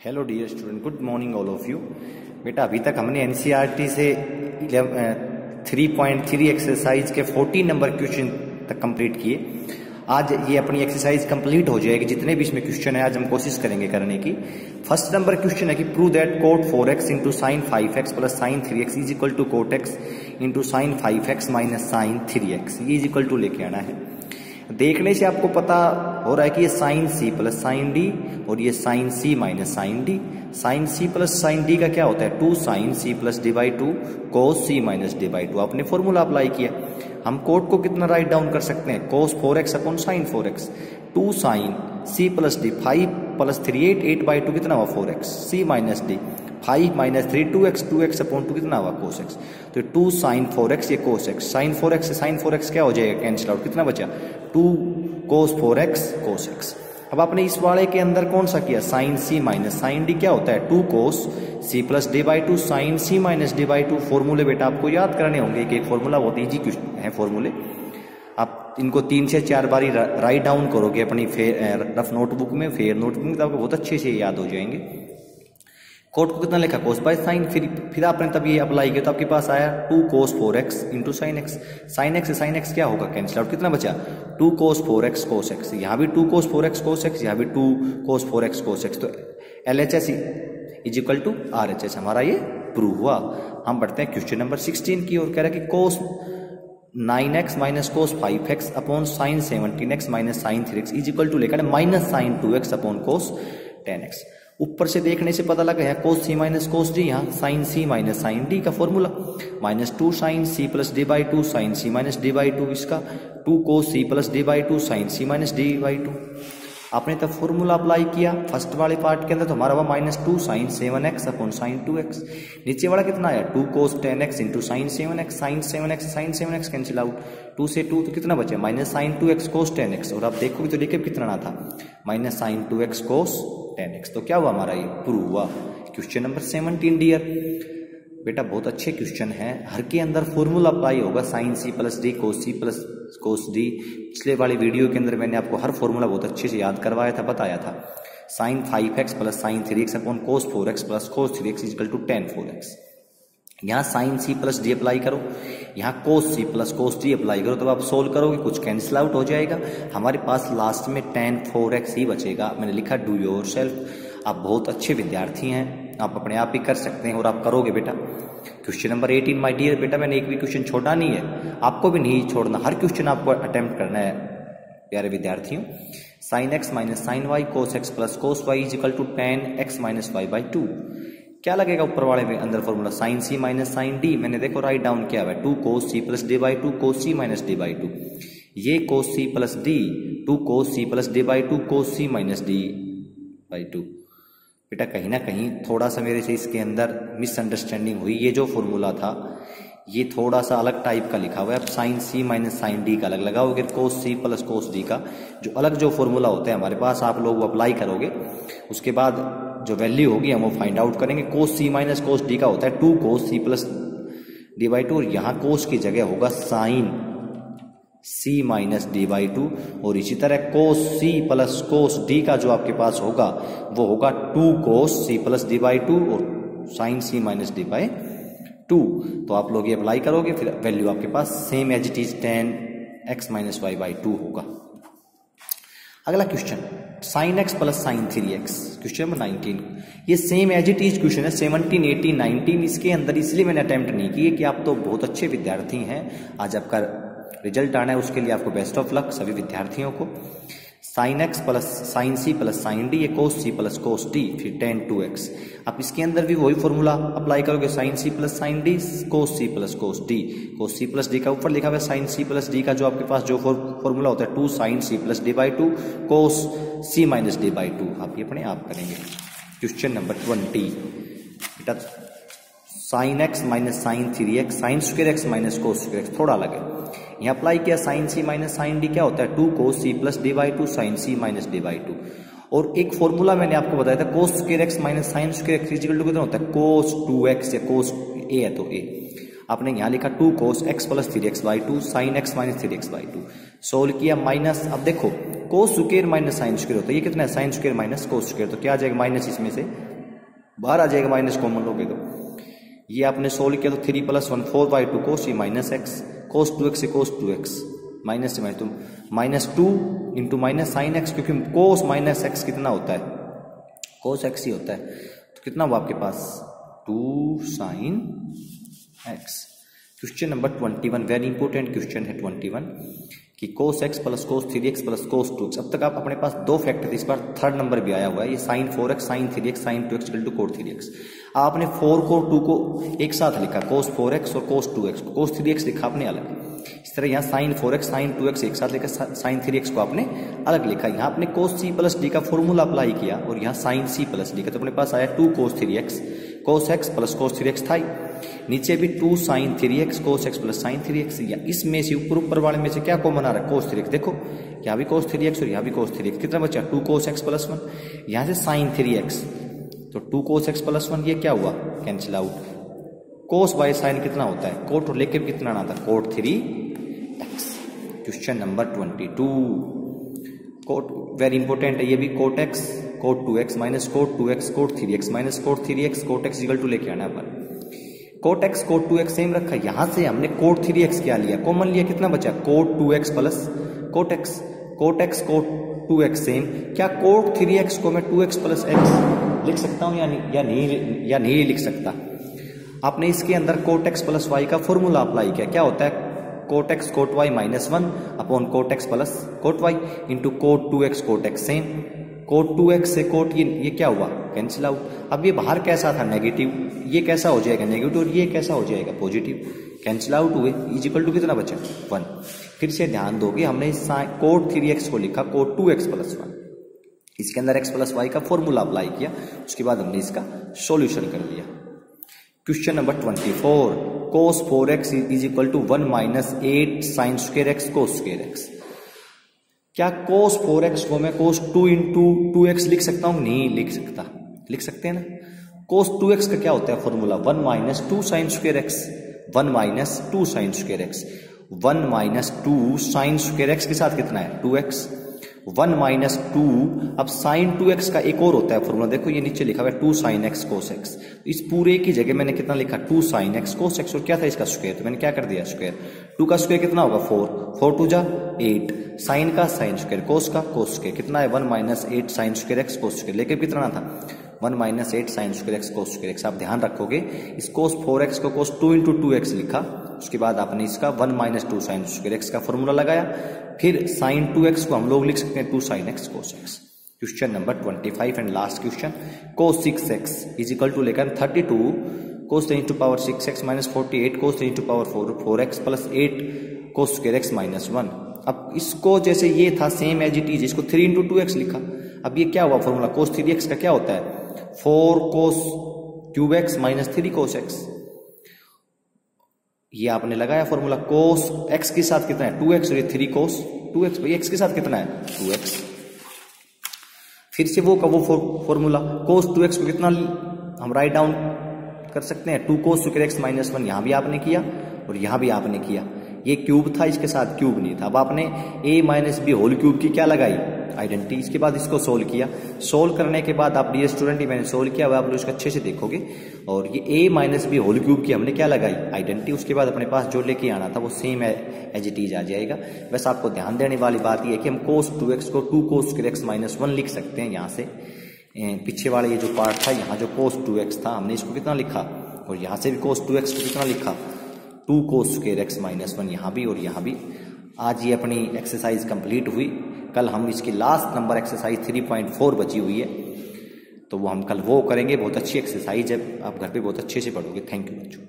Hello dear student, good morning all of you. बेटा अभी तक हमने एनसीईआरटी से 3.3 एक्सरसाइज के 14 नंबर क्वेश्चन तक कंप्लीट किए। आज ये अपनी एक्सरसाइज कंप्लीट हो जाएगी। जितने भी इसमें क्वेश्चन है आज हम कोशिश करेंगे करने की। फर्स्ट नंबर क्वेश्चन है कि prove that cot 4x into sine 5x plus sine 3x is equal to cot x into sine 5x minus sine 3x, ये इज इक्वल टू लेके आना है। देखने से आपको पता हो रहा है कि ये sine C plus sine D और ये sine C minus sine D. Sine C plus sine D का क्या होता है? 2 sine C plus D by 2 cos C minus D by 2। आपने फॉर्मूला अप्लाई किया। हम कोट को कितना राइट डाउन कर सकते हैं? Cos 4x upon sine 4x। 2 sine C plus D 5 plus 3 8 by 2 कितना हुआ? 4x। C minus D 5 minus 3 2x upon 2 कितना हुआ? कोस x। तो 2 साइन 4x ये कोस x। साइन 4x से साइन 4x क्या हो जाएगा? Cancel out. कितना बचा? 2 कोस 4x कोस x। अब आपने इस वाले के अंदर कौन सा किया? Sine C minus sine D क्या होता है? 2 cos C plus D by 2 sine C minus D by 2। फॉर्मूले बेटा आपको याद करने होंगे। एक फॉर्मूला बहुत इजी है फॉर्मूले। आप इनको 3 से 4 बारी राइट डाउन करोगे अपनी रफ नोटबुक में, फेयर नोटबुक में, तो आपको बहुत अच्छे से याद हो जाएंगे। कोट को कितना लिखा? कोस बाय साइन। फिर आपने तब ये अप्लाई किया तो आपके पास आया 2 cos 4x into sine x. Sine x से साइन एक्स क्या होगा? Cancel out. कितना बचा? 2 कोस 4x कोस x। यहाँ भी 2 कोस 4x कोस x, यहाँ भी 2 कोस 4x कोस x। तो LHS is equal to RHS हमारा ये प्रूव हुआ। हम बढ़ते हैं क्वेश्चन नंबर 16 की ओर। कह रहा है कि cos 9x minus cos 5x upon sine 17x minus sine 3x is equal to लेकर minus sine 2x upon cos 10x। ऊपर से देखने से पता लगा है cos C minus cos D, यहाँ sine C minus sine D का formula minus 2 sine C plus D by 2 sine C minus D by 2, इसका 2 cos C plus D by 2 sine C minus D by 2। आपने तब formula apply किया first वाले part के अंदर, तो हमारा हुआ minus 2 sign 7x upon sine 2x। नीचे वाला कितना आया? 2 cos 10x into sine 7x। Sine 7x cancel out. 2 से 2 तो कितना बचे? Minus sine 2x cos 10x। और आप देखोगे तो देखिए कितना ना था? Minus sine 2x cos 10x। तो क्या हुआ हमारा? ये प्रूव हुआ। क्वेश्चन नंबर 17 डियर बेटा बहुत अच्छे क्वेश्चन है। हर के अंदर फॉर्मूला अप्लाई होगा। Sine C plus D cos C plus cos D. पिछले वाली वीडियो के अंदर मैंने आपको हर फॉर्मूला बहुत अच्छे से याद करवाया था, बताया था। Sine 5x plus sine 3x upon cos 4x plus cos 3x is equal to tan 4x। यहाँ sine C plus D apply करो, यहाँ cos C plus cos D apply करो। तो आप सोल्व करोगे कुछ कैंसिल आउट हो जाएगा। हमारे पास लास्ट में tan 4x ही बचेगा। मैंने लिखा डू योर सेल्फ। आप बहुत अच्छे विद्यार्थी हैं, आप अपने आप ही कर सकते हैं और आप करोगे बेटा। क्वेश्चन नंबर 18 माय डियर बेटा, मैंने एक भी क्वेश्चन छोड़ा नहीं है, आपको भी नहीं छोड़ना। हर क्वेश्चन आपको अटेम्प्ट करना है प्यारे विद्यार्थियों। Sine X minus sine Y cos X plus cos Y is equal to tan x minus Y by 2। क्या लगेगा ऊपर वाले में अंदर formula? Sine C minus sine D. मैंने देखो राइट डाउन किया हुआ है 2 cos C plus D by 2 cos C minus D by 2। ये cos C plus D 2 cos C plus D by 2 cos C minus D by 2। बेटा कहीं ना कहीं थोड़ा सा मेरे से इसके अंदर मिसअंडरस्टैंडिंग हुई। ये जो फॉर्मूला था ये थोड़ा सा अलग टाइप का लिखा हुआ है। अब sign C minus sine D का अलग लगाओगे, कोस सी प्लस कोस डी का जो अलग जो फॉर्मूला होता है हमारे पास, आप लोग वो अप्लाई करोगे। उसके बाद जो वैल्यू होगी हम वो फाइंड आउट करेंगे। कोस सी माइनस कोस डी का होता है 2 cos C plus D by 2 और यहाँ कोस की जगह होगा sine C minus D by 2। और इसी तरह कोस सी प्लस कोस डी का जो आपके पास होगा वो होगा 2 cos C plus D by 2 और sine C minus D by 2। तो आप लोग ये अप्लाई करोगे, फिर वैल्यू आपके पास same as it is tan x minus Y by 2 होगा। अगला question sine x plus sine 3x, question number 19। ये same as it is question है 17 18 19। इसके अंदर इसलिए मैंने अटेम्प्ट नहीं किए कि आप तो बहुत अच्छे विद्यार्थी हैं, आज आपका रिजल्ट आना है, उसके लिए आपको बेस्ट ऑफ लक सभी विद्यार्थियों को। Sine X plus sine C plus sine D, ये cos C plus cos D, फिर tan 2x। आप इसके अंदर भी वही फॉर्मूला अप्लाई करोगे। Sine C plus sine D cos C plus cos D. Cos C plus D का ऊपर लिखा हुआ है साइन सी प्लस डी का जो आपके पास जो फॉर्मूला होता है 2 sine C plus D by 2 cos C minus D by 2। आप ये अपने आप करेंगे। क्वेश्चन नंबर 20 बेटा sine X minus sine 3x sine square X minus cos square X, थोड़ा अलग है। यहाँ अप्लाई किया sine C minus sine D क्या होता है 2 cos C plus D by 2 sine C minus D by 2। और एक फॉर्मूला मैंने आपको बताया था cos square X minus sine square X equal to कितना होता है? कोस 2x या कोस a है तो a। आपने यहाँ लिखा 2 cos x plus 3x by 2 sine x minus 3x by 2। Solve किया माइनस, अब देखो cos square minus sine square होता है, ये कितना है sine square minus cos square, तो क्या आ जाएगा माइनस, इसमें से बाहर आ जाएगा माइनस कॉमन लोगे तो ये आपने सोल्व किया तो 3 + 1 4/2 कोस, ये माइनस एक्स, कोस 2x से कोस 2x माइनस से माइनस, तो -2 इंटू माइनस साइन एक्स, क्योंकि कोस माइनस एक्स कितना होता है कोस एक्स ही होता है, तो कितना हुआ आपके पास 2 sine x. Question number 21 very important question है 21 कि cos x plus cos 3x plus cos 2x। अब तक आप अपने पास 2 फैक्टर थे, इस बार थर्ड नंबर भी आया हुआ है, ये sin 4x sin 3x sin 2x equal to cos 3x। आपने 4 को 2 को एक साथ लिखा cos 4x और cos 2x, cos 3x लिखा आपने अलग। इस तरह यहाँ sin 4x sin 2x एक साथ लिखा, sin 3x को आपने अलग लिखा। यहाँ आपने cos c प्लस d का फॉर्मूला अप्लाई किया और यहाँ sin c प्लस d का, तो अपने पास आया 2 cos 3x cos x plus cos 3x था, नीचे भी 2 sin 3x cos x plus sin 3x। या इसमें से ऊपर वाले में से क्या कॉमन आ रहा है cos 3x, देखो यहाँ भी cos 3x और यहाँ भी cos 3x, कितना बचा 2 cos x प्लस 1, यहाँ से sin 3x तो 2 cos x प्लस 1, ये क्या हुआ cancel out, cos by sin कितना होता है कोट, और लेके कितना आना था cot 3x। Question number 22 cot very important है ये भी, cot x cot 2x minus cot 2x cot 3x minus cot 3x cot x equal to लेके आना अपन, cot x cot 2x same रखा, यहां से हमने cot 3x क्या लिया कॉमन लिया, कितना बचा cot 2x plus cot x, cot x cot 2x same, क्या cot 3x को मैं 2x प्लस x लिख सकता हूं या नहीं लिख सकता। आपने इसके अंदर cot x प्लस y का फॉर्मूला अप्लाई किया, क्या होता है cot x cot y minus 1 upon cot x plus cot y into cot 2x cot x same, cot 2x से cot ये क्या हुआ कैंसिल आउट। अब ये बाहर कैसा था नेगेटिव, ये कैसा हो जाएगा नेगेटिव और ये कैसा हो जाएगा पॉजिटिव, कैंसिल आउट हुए, इज इक्वल टू कितना बचा 1। फिर से ध्यान दोगे हमने cot 3x को लिखा cot 2x प्लस 1, इसके अंदर x प्लस y का फॉर्मूला अप्लाई किया, उसके बाद हमने इसका सॉल्यूशन कर लिया। Question number 24 cos 4x is equal to 1 minus 8 sine square x cos square x। क्या cos 4x को मैं cos 2 इंटू 2x लिख सकता हूं, नहीं लिख सकता, लिख सकते हैं ना। cos 2x का क्या होता है formula 1 minus 2 sign square x, 1 minus 2 sign square x, 1 minus 2 sign square x के साथ कितना है 2x, 1 माइनस 2, अब साइन 2x का एक और होता है फॉर्मूला, देखो ये नीचे लिखा हुआ है 2 साइन x cos x, इस पूरे की जगह मैंने कितना लिखा 2 साइन x cos x, और क्या था इसका स्क्वायर, तो मैंने क्या कर दिया स्क्वायर, 2 का स्क्वायर कितना होगा 4 2 जा 8, साइन का साइन स्क्वायर cos का cos स्क्वायर कितना है 1 minus 8 sine square x cos square, लेके कितना था 1 minus 8 sine square x cos square x। आप ध्यान रखोगे इस cos 4x को cos 2 इंटू 2x लिखा, उसके बाद आपने इसका 1 माइनस 2 साइन स्क्वायर x का फॉर्मूला लगाया, फिर साइन 2x को हम लोग लिख सकते हैं 2 sine x cos x। Question number 25 and last question cos 6x is equal to लेकर 32 cos 10 to power 6x minus 48 cos 10 to power 4x plus 8 cos square x minus 1। अब इसको जैसे ये था सेम एज इट इज, इसको 3 into 2x लिखा, अब ये क्या हुआ फॉर्मूला cos 3x का क्या होता है 4 cos cube x minus 3 cos x, ये आपने लगाया फॉर्मूला cos x के साथ कितना है 2x और ये 3 cos 2x, भाई x के साथ कितना है 2x, फिर से वो का वो फॉर्मूला cos 2x को कितना हम राइट डाउन कर सकते हैं 2 cos स्क्वायर x माइनस 1, यहां भी आपने किया और यहां भी आपने किया, ये क्यूब था इसके साथ क्यूब नहीं था, अब आपने a minus B whole cube की क्या लगाई आइडेंटिटी, इसके बाद इसको सोल्व किया, सोल्व करने के बाद आप डियर स्टूडेंट मैंने सोल्व किया, आप लोग इसको अच्छे से देखोगे, और ये a minus B whole cube की हमने क्या लगाई आइडेंटिटी, उसके बाद अपने पास जो लेके आना था वो सेम एज इट इज आ जाएगा। वैसे आपको ध्यान देने वाली बात यह है कि हम cos 2x को 2 cos स्क्वायर x माइनस 1 लिख सकते हैं, यहाँ से पीछे वाला ये जो पार्ट था यहाँ जो cos 2x था हमने इसको कितना लिखा, और यहाँ से भी cos 2x को कितना लिखा 2 cos स्क्वायर x माइनस 1, यहाँ भी और यहाँ भी। आज ये अपनी एक्सरसाइज कंप्लीट हुई, कल हम इसकी लास्ट नंबर एक्सरसाइज 3.4 बची हुई है, तो वो हम कल वो करेंगे, बहुत अच्छी एक्सरसाइज है, आप घर पे बहुत अच्छे से पढ़ोगे। थैंक यू बच्चों।